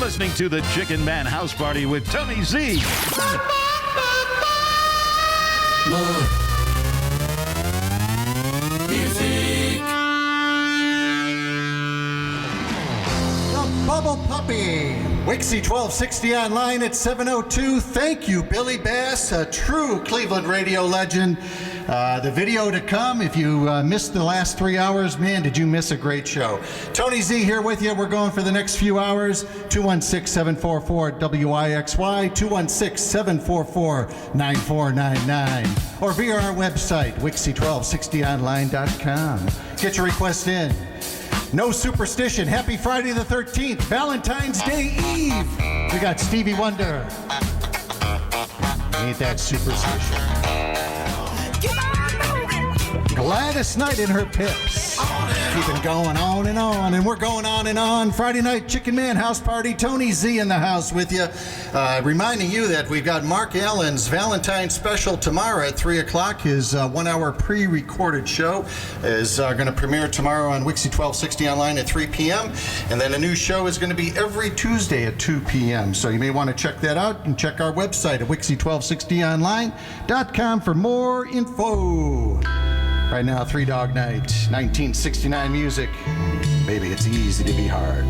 listening to the Chickenman House Party with Tony Z. Music. The Bubble Puppy. WIXY1260 Online at 7:02. Thank you, Billy Bass, a true Cleveland radio legend. The video to come, if you missed the last 3 hours, man, did you miss a great show. Tony Z here with you. We're going for the next few hours. 216-744-WIXY, 216-744-9499, or via our website, WIXY1260Online.com. Get your requests in. No superstition. Happy Friday the 13th, Valentine's Day Eve. We got Stevie Wonder. Ain't that superstition? Gladys Knight and her Pips. Keeping going on, and we're going on and on. Friday night Chickenman House Party. Tony Z in the house with you. Reminding you that we've got Mark Allen's Valentine's special tomorrow at 3 o'clock. His 1 hour pre-recorded show is going to premiere tomorrow on WIXY1260 Online at 3 p.m. And then a new show is going to be every Tuesday at 2 p.m. So you may want to check that out and check our website at WIXY1260Online.com for more info. Right now, Three Dog Night, 1969 music. Baby, it's easy to be hard.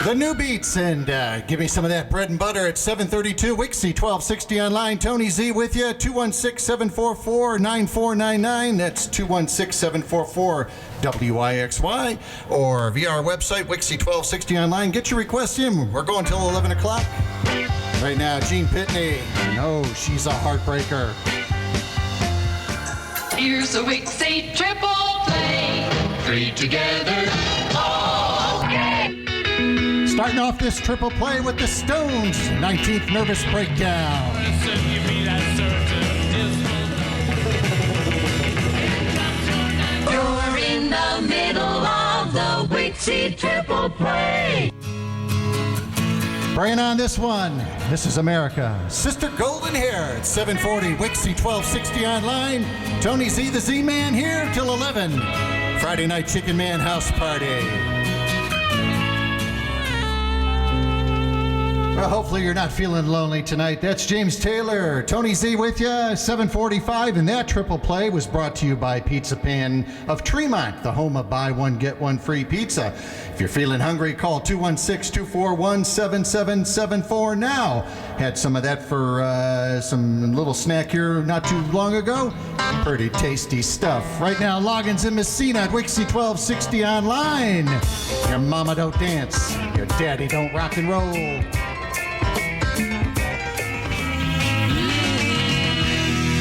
The new beats, and give me some of that bread and butter at 7:32. WIXY1260 Online. Tony Z with you. 216-744-9499. That's 216-744-WIXY. Or via our website, WIXY1260 Online. Get your requests in. We're going till 11 o'clock. Right now, Gene Pitney. No, she's a heartbreaker. Here's a WIXY triple play. Three together. Okay. Starting off this triple play with the Stones, 19th Nervous Breakdown. You're in the middle of the WIXY triple play. Bringing on this one. This is America. Sister Golden Hair at 7:40. WIXY1260 Online. Tony Z, the Z-Man here till 11. Friday night Chickenman House Party. Well, hopefully you're not feeling lonely tonight. That's James Taylor. Tony Z with you, 7:45. And that triple play was brought to you by Pizza Pan of Tremont, the home of buy one, get one free pizza. If you're feeling hungry, call 216-241-7774 now. Had some of that for some little snack here not too long ago. Pretty tasty stuff. Right now, logins in Messina at WIXY1260 Online. Your mama don't dance. Your daddy don't rock and roll.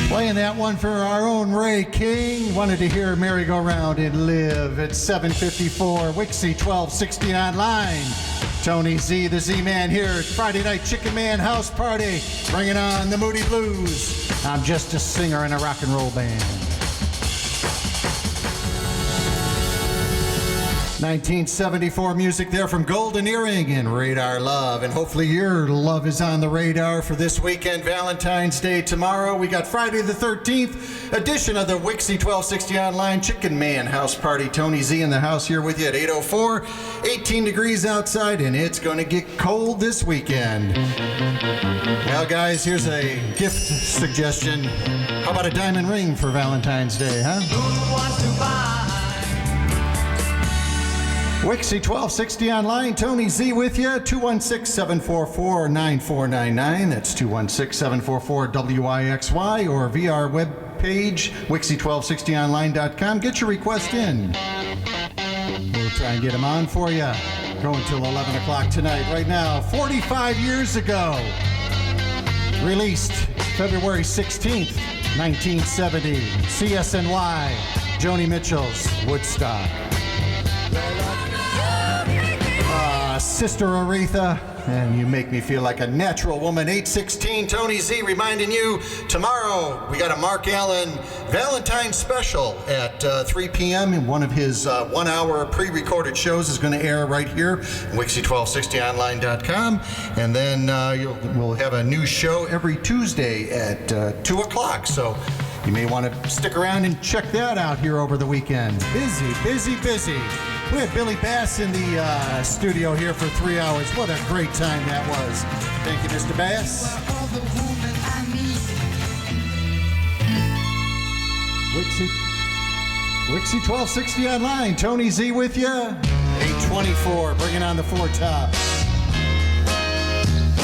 Playing that one for our own Ray King. Wanted to hear Merry Go Round and Live at 7:54. WIXY1260 Online. Tony Z, the Z-Man here at Friday Night Chickenman House Party. Bringing on the Moody Blues. I'm just a singer in a rock and roll band. 1974 music there from Golden Earring and Radar Love. And hopefully your love is on the radar for this weekend, Valentine's Day tomorrow. We got Friday the 13th edition of the WIXY1260 Online Chickenman House Party. Tony Z in the house here with you at 8:04. 18 degrees outside, and it's going to get cold this weekend. Well, guys, here's a gift suggestion. How about a diamond ring for Valentine's Day, huh? Who wants to buy? WIXY1260 Online, Tony Z with you, 216-744-9499. That's 216-744-WIXY, or via our webpage, WIXY1260Online.com. Get your request in. We'll try and get them on for you. Going till 11 o'clock tonight. Right now, 45 years ago, released February 16th, 1970, CSNY, Joni Mitchell's Woodstock. Sister Aretha, and you make me feel like a natural woman. 8:16, Tony Z reminding you, tomorrow we got a Mark Allen Valentine's special at 3 p.m. and one of his 1 hour pre-recorded shows is going to air right here, WIXY1260Online.com, and then we'll have a new show every Tuesday at 2 o'clock, so you may want to stick around and check that out here over the weekend. Busy, busy, busy. We had Billy Bass in the studio here for 3 hours. What a great time that was. Thank you, Mr. Bass. WIXY1260 Online. Tony Z with you. 824, bringing on the four tops.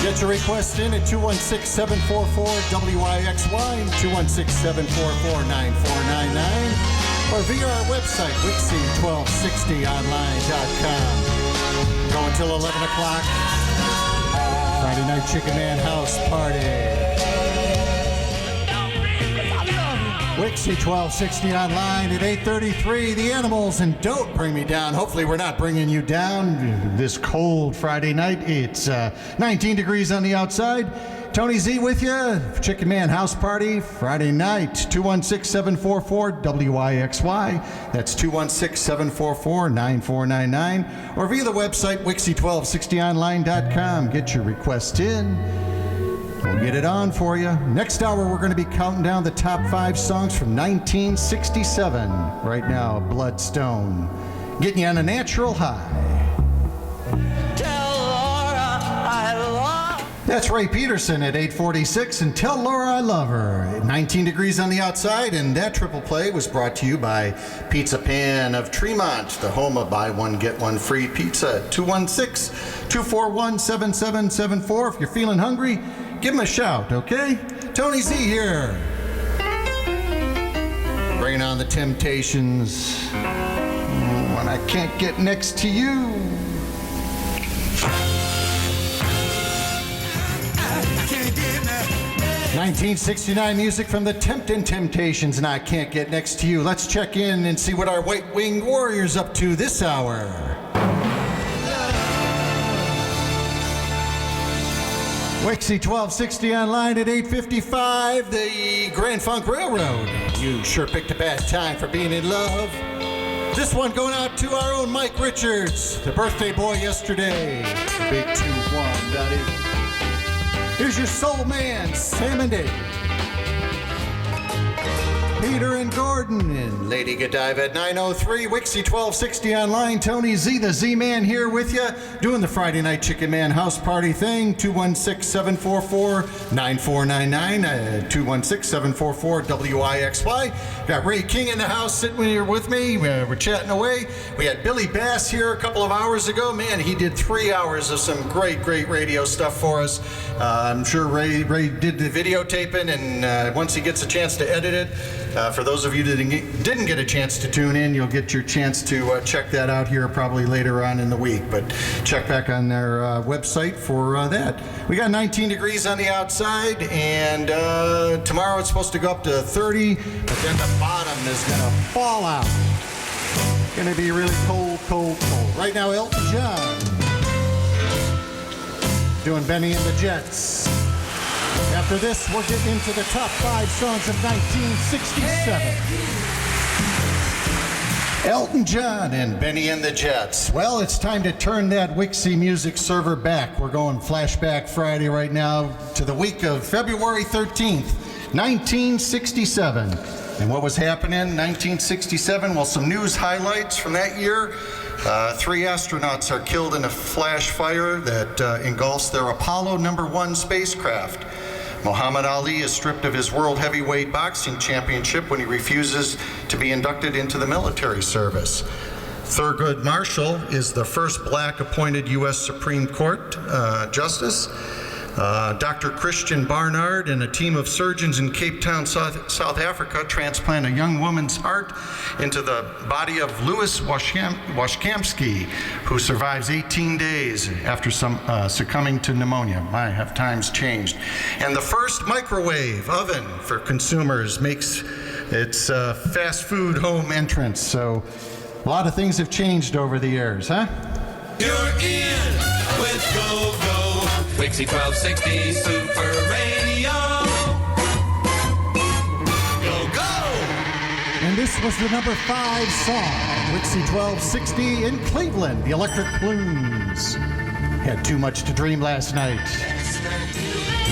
Get your request in at 216-744-WIXY, 216-744-9499, or via our website, WIXY1260Online.com. Go until 11 o'clock. Friday night Chickenman House Party. WIXY1260 Online at 8:33. The Animals and Don't Bring Me Down. Hopefully we're not bringing you down this cold Friday night. It's 19 degrees on the outside. Tony Z with you. Chickenman House Party Friday night. 216-744-WIXY. That's 216-744-9499. Or via the website WIXY1260Online.com. Get your request in. We'll get it on for you. Next hour, we're going to be counting down the top 5 songs from 1967. Right now, Bloodstone. Getting you on a natural high. Tell Laura I love. That's Ray Peterson at 8:46. And Tell Laura I Love Her. 19 degrees on the outside. And that triple play was brought to you by Pizza Pan of Tremont, the home of buy one, get one free pizza. 216-241-7774. If you're feeling hungry, give him a shout, okay? Tony Z here. Bringing on the Temptations. When I can't get next to you. 1969 music from the Temptin' Temptations, and I Can't Get Next to You. Let's check in and see what our White-Winged Warriors up to this hour. WIXY1260 Online at 8:55. The Grand Funk Railroad. You sure picked a bad time for being in love. This one going out to our own Mike Richards, the birthday boy yesterday. Big 2-1, that is. Here's your soul man, Sam and Dave. Peter and Gordon and Lady Godiva at 9:03. WIXY1260 Online. Tony Z, the Z-Man, here with you, doing the Friday night Chickenman House Party thing. 216-744-9499. 216-744-WIXY. Got Ray King in the house sitting here with me. We're chatting away. We had Billy Bass here a couple of hours ago. Man, he did 3 hours of some great radio stuff for us. I'm sure Ray did the videotaping, and once he gets a chance to edit it, for those of you that didn't get a chance to tune in, you'll get your chance to check that out here probably later on in the week. But check back on their website for that. We got 19 degrees on the outside, and tomorrow it's supposed to go up to 30, but then the bottom is going to fall out. It's going to be really cold. Right now, Elton John doing Benny and the Jets. After this, we'll get into the top 5 songs of 1967. Elton John and Benny and the Jets. Well, it's time to turn that WIXY music server back. We're going Flashback Friday right now to the week of February 13th, 1967. And what was happening in 1967? Well, some news highlights from that year. 3 astronauts are killed in a flash fire that engulfs their Apollo #1 spacecraft. Muhammad Ali is stripped of his World Heavyweight Boxing Championship when he refuses to be inducted into the military service. Thurgood Marshall is the first black appointed U.S. Supreme Court justice. Dr. Christian Barnard and a team of surgeons in Cape Town, South Africa, transplant a young woman's heart into the body of Louis Washkamsky, who survives 18 days after succumbing to pneumonia. My, have times changed. And the first microwave oven for consumers makes its fast food home entrance. So a lot of things have changed over the years, huh? You're in with Go Go. WIXY1260 Super Radio. Go, go! And this was the number 5 song, WIXY1260 in Cleveland. The Electric Plumes had too much to dream last night.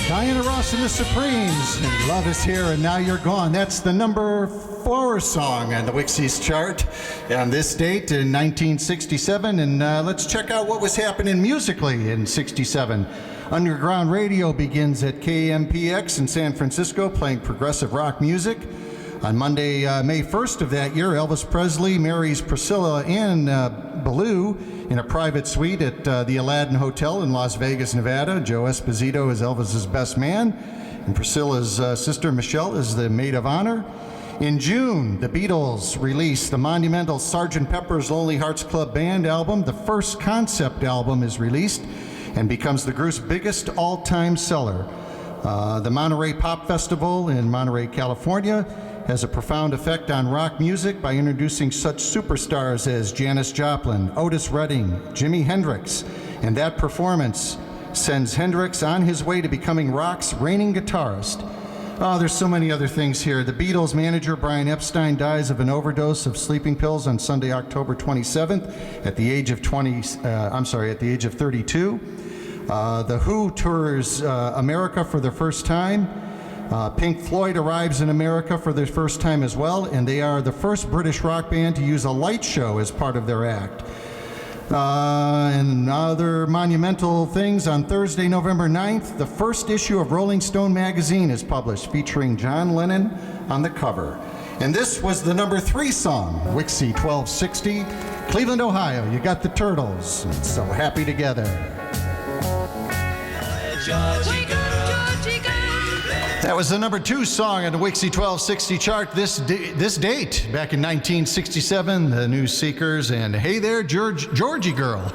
Diana Ross and the Supremes, and Love Is Here and Now You're Gone. That's the number 4 4 song on the WIXY's chart on this date in 1967. And let's check out what was happening musically in 67. Underground radio begins at KMPX in San Francisco, playing progressive rock music. On Monday, May 1st of that year, Elvis Presley marries Priscilla Ann Ballou in a private suite at the Aladdin Hotel in Las Vegas, Nevada. Joe Esposito is Elvis's best man, and Priscilla's sister Michelle is the maid of honor. In June, the Beatles released the monumental Sgt. Pepper's Lonely Hearts Club Band album. The first concept album is released and becomes the group's biggest all-time seller. The Monterey Pop Festival in Monterey, California, has a profound effect on rock music by introducing such superstars as Janis Joplin, Otis Redding, Jimi Hendrix, and that performance sends Hendrix on his way to becoming rock's reigning guitarist. Oh, there's so many other things here. The Beatles' manager, Brian Epstein, dies of an overdose of sleeping pills on Sunday, October 27th, at the age of 32. The Who tours America for the first time. Pink Floyd arrives in America for the first time as well, and they are the first British rock band to use a light show as part of their act. And other monumental things, on Thursday, November 9th, the first issue of Rolling Stone magazine is published, featuring John Lennon on the cover. And this was the number 3 song, WIXY1260, Cleveland, Ohio. You got the Turtles, and So Happy Together. Georgie girl. That was the number 2 song on the WIXY1260 chart this date, back in 1967, the New Seekers, and Hey There, Georgie Girl.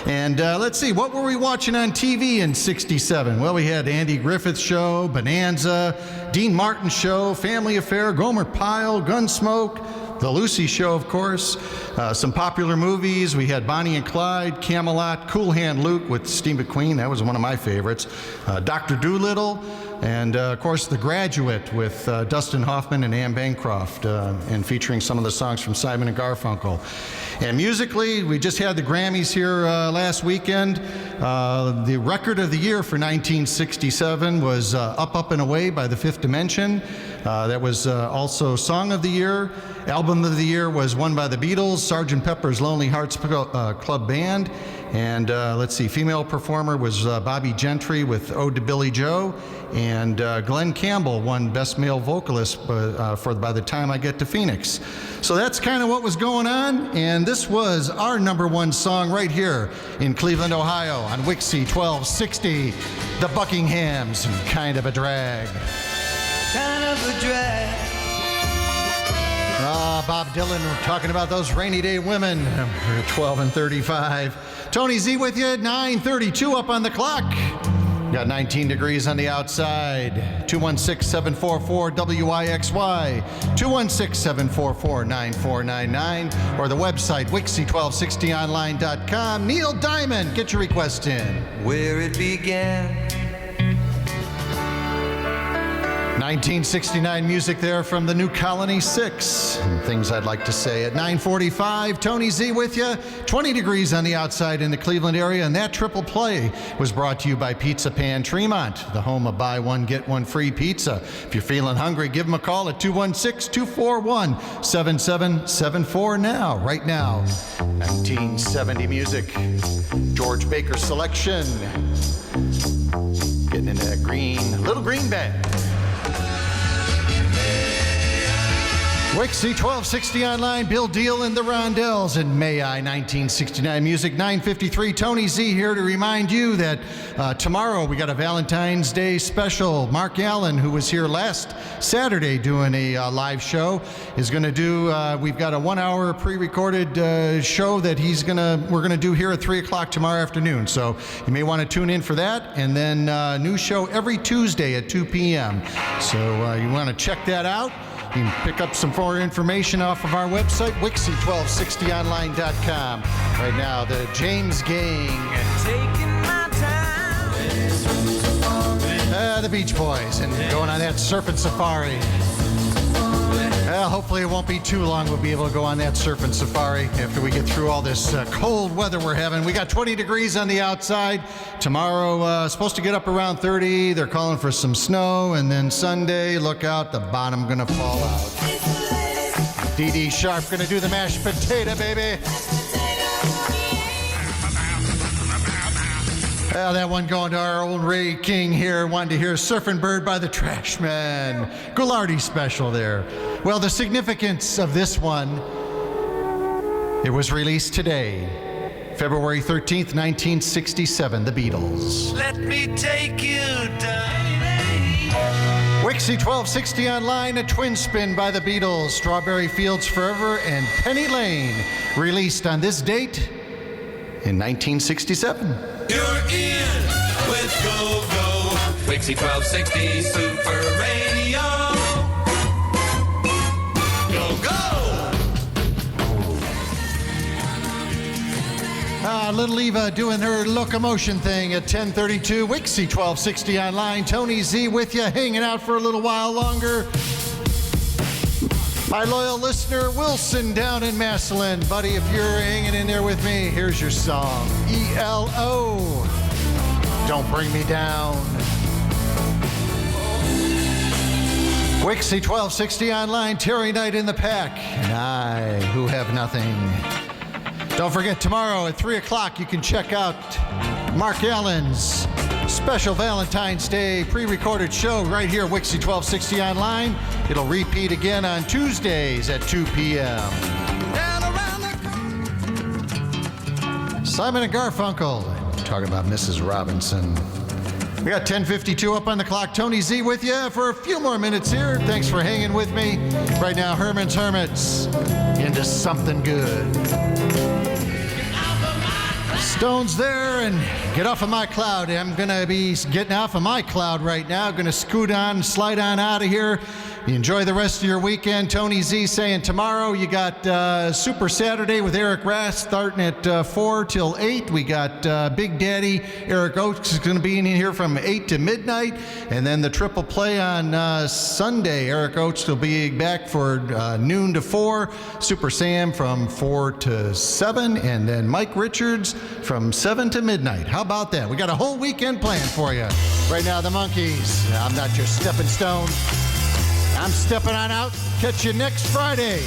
And let's see, what were we watching on TV in 67? Well, we had Andy Griffith's Show, Bonanza, Dean Martin's Show, Family Affair, Gomer Pyle, Gunsmoke, The Lucy Show, of course. Some popular movies. We had Bonnie and Clyde, Camelot, Cool Hand Luke with Steve McQueen. That was one of my favorites. Dr. Dolittle. And, of course, The Graduate with Dustin Hoffman and Anne Bancroft, and featuring some of the songs from Simon and Garfunkel. And musically, we just had the Grammys here last weekend. The record of the year for 1967 was Up, Up, and Away by The Fifth Dimension. That was also Song of the Year. Album of the Year was won by the Beatles, Sgt. Pepper's Lonely Hearts Club Band. And let's see, female performer was Bobby Gentry with Ode to Billy Joe. And Glenn Campbell won Best Male Vocalist for By the Time I Get to Phoenix. So that's kind of what was going on. And this was our number 1 song right here in Cleveland, Ohio on WIXY1260, The Buckinghams, Kind of a Drag. Kind of a drag. Bob Dylan, we're talking about those rainy day women. 12 and 35. Tony Z with you, 9:32 up on the clock. Got 19 degrees on the outside. 216-744-WIXY. 216-744-9499. Or the website, WIXY1260Online.com. Neil Diamond, get your request in. Where it began. 1969 music there from the New Colony 6. And things I'd like to say at 9:45. Tony Z with you. 20 degrees on the outside in the Cleveland area. And that triple play was brought to you by Pizza Pan Tremont, the home of buy one, get one free pizza. If you're feeling hungry, give them a call at 216-241-7774 now, right now. 1970 music. George Baker selection. Getting into that little green bag. WIXY1260 Online, Bill Deal and the Rondells, and May I 1969 music, 9:53. Tony Z here to remind you that tomorrow we got a Valentine's Day special. Mark Allen, who was here last Saturday doing a live show, is going to do, we've got a 1-hour pre-recorded show that we're going to do here at 3 o'clock tomorrow afternoon. So you may want to tune in for that. And then new show every Tuesday at 2 p.m. So you want to check that out. You can pick up some more information off of our website, WIXY1260Online.com. Right now, the James Gang. Taking my time. The Beach Boys, and going on that surfing safari. Well, hopefully it won't be too long. We'll be able to go on that surfing safari after we get through all this cold weather we're having. We got 20 degrees on the outside. Tomorrow, supposed to get up around 30. They're calling for some snow. And then Sunday, look out, the bottom gonna fall out. D.D. Sharp gonna do the mashed potato, baby. Well, that one going to our old Ray King here. Wanted to hear Surfin' Bird by the Trashmen. Goulardi special there. Well, the significance of this one, it was released today, February 13th, 1967, the Beatles. Let me take you down. WIXY1260 Online, a twin spin by the Beatles, Strawberry Fields Forever, and Penny Lane, released on this date in 1967. You're in with Go Go. Wixie 1260 Super Radio. Go Go. Little Eva doing her locomotion thing at 10:32. Wixie 1260 Online. Tony Z with you, hanging out for a little while longer. My loyal listener, Wilson down in Massillon. Buddy, if you're hanging in there with me, here's your song. ELO. Don't bring me down. Wixie 1260 Online, Terry Knight in the pack, and I who have nothing. Don't forget, tomorrow at 3 o'clock, you can check out Mark Allen's special Valentine's Day pre-recorded show right here, Wixie 1260 Online. It'll repeat again on Tuesdays at 2 p.m. Simon and Garfunkel, talking about Mrs. Robinson. We got 10:52 up on the clock. Tony Z with you for a few more minutes here. Thanks for hanging with me. Right now, Herman's Hermits, into something good. Stone's there, and get off of my cloud. I'm going to be getting off of my cloud right now. I'm going to scoot on, slide on out of here. You enjoy the rest of your weekend. Tony Z saying tomorrow you got Super Saturday with Eric Rass starting at 4 till 8. We got Big Daddy Eric Oakes is going to be in here from 8 to midnight. And then the triple play on Sunday. Eric Oakes will be back for noon to 4. Super Sam from 4 to 7. And then Mike Richards from 7 to midnight. How about that? We got a whole weekend planned for you. Right now, the Monkees. I'm not your stepping stone. I'm stepping on out. Catch you next Friday.